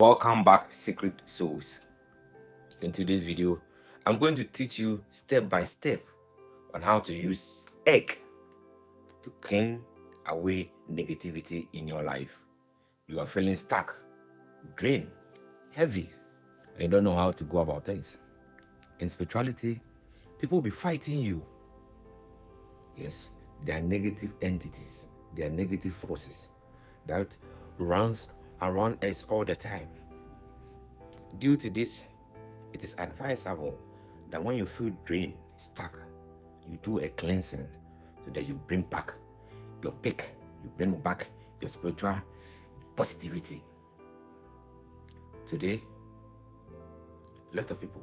Welcome back, secret souls. In today's video, I'm going to teach you step by step on how to use egg to clean away negativity in your life. You are feeling stuck, drained, heavy, and you don't know how to go about things. In spirituality, people will be fighting you. Yes, there are negative entities, there are negative forces that runs around us all the time. Due to this, it is advisable that when you feel drained, stuck, you do a cleansing so that you bring back your peak, you bring back your spiritual positivity. Today, a lot of people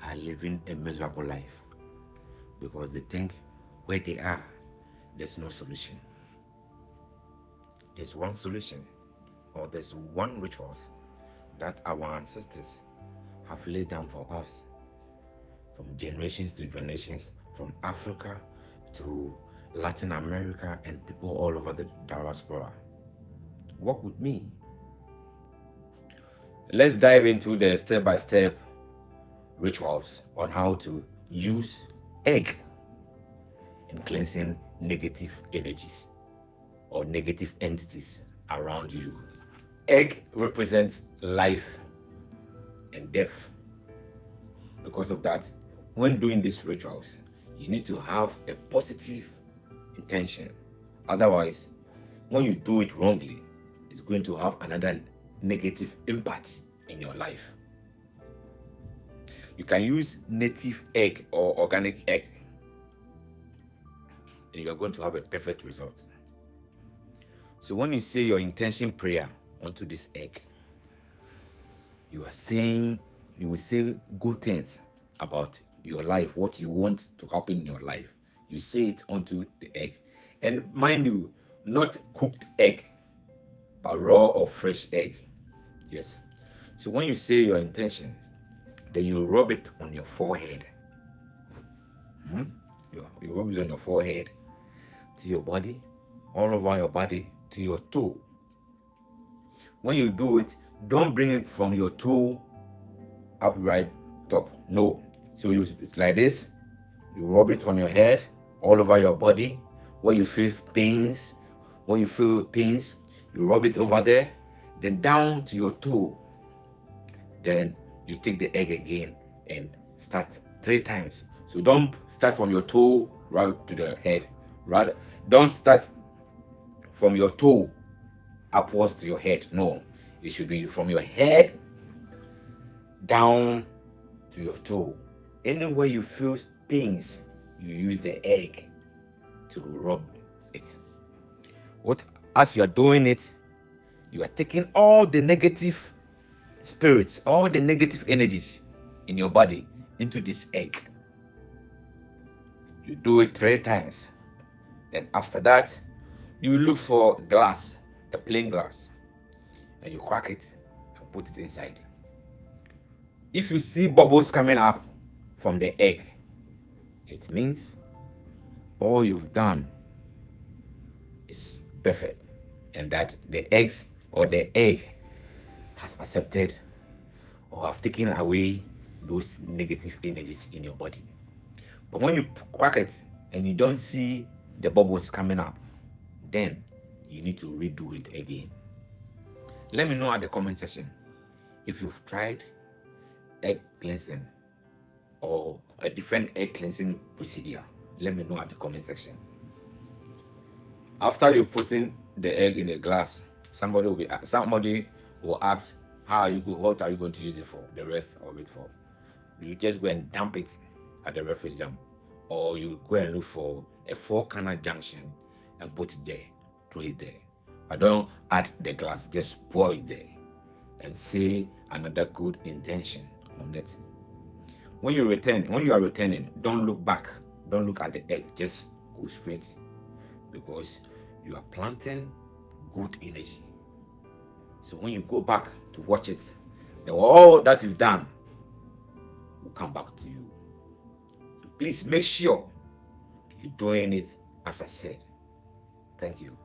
are living a miserable life because they think where they are, there's no solution. There's one solution, or there's one ritual that our ancestors have laid down for us from generations to generations, from Africa to Latin America and people all over the diaspora. Walk with me. Let's dive into the step-by-step rituals on how to use egg in cleansing negative energies or negative entities around you. Egg represents life and death. Because of that, when doing these rituals, you need to have a positive intention. Otherwise, when you do it wrongly, it's going to have another negative impact in your life. You can use native egg or organic egg, and you are going to have a perfect result. So when you say your intention prayer onto this egg, you will say good things about your life, what you want to happen in your life. You say it onto the egg. And mind you, not cooked egg, but raw or fresh egg. Yes. So when you say your intention, then you rub it on your forehead. You rub it on your forehead, to your body, all over your body, to your toe. When you do it, don't bring it from your toe up right top. No. So you like this, you rub it on your head, all over your body. Where you feel pains, you rub it over there, then down to your toe. Then you take the egg again and start 3 times. So don't start from your toe right to the head. Rather, don't start from your toe upwards to your head. No, it should be from your head down to your toe. Anywhere you feel pains, you use the egg to rub it. As you are doing it, you are taking all the negative spirits, all the negative energies in your body into this egg. You do it 3 times. Then after that, you look for glass, a plain glass, and you crack it and put it inside. If you see bubbles coming up from the egg, it means all you've done is perfect, and that the eggs or the egg has accepted or have taken away those negative energies in your body. But when you crack it and you don't see the bubbles coming up, then you need to redo it again. Let me know at the comment section if you've tried egg cleansing or a different egg cleansing procedure. Let me know at the comment section. After you putting the egg in a glass, somebody will ask, what are you going to use it for? The rest of it for? You just go and dump it at the refuse dump, or you go and look for a 4-corner junction and put it there, throw it there. I don't add the glass, just pour it there and say another good intention on it. When you are returning, don't look back, don't look at the egg, just go straight, because you are planting good energy. So when you go back to watch it, then all that you've done will come back to you. So please make sure you're doing it as I said. Thank you.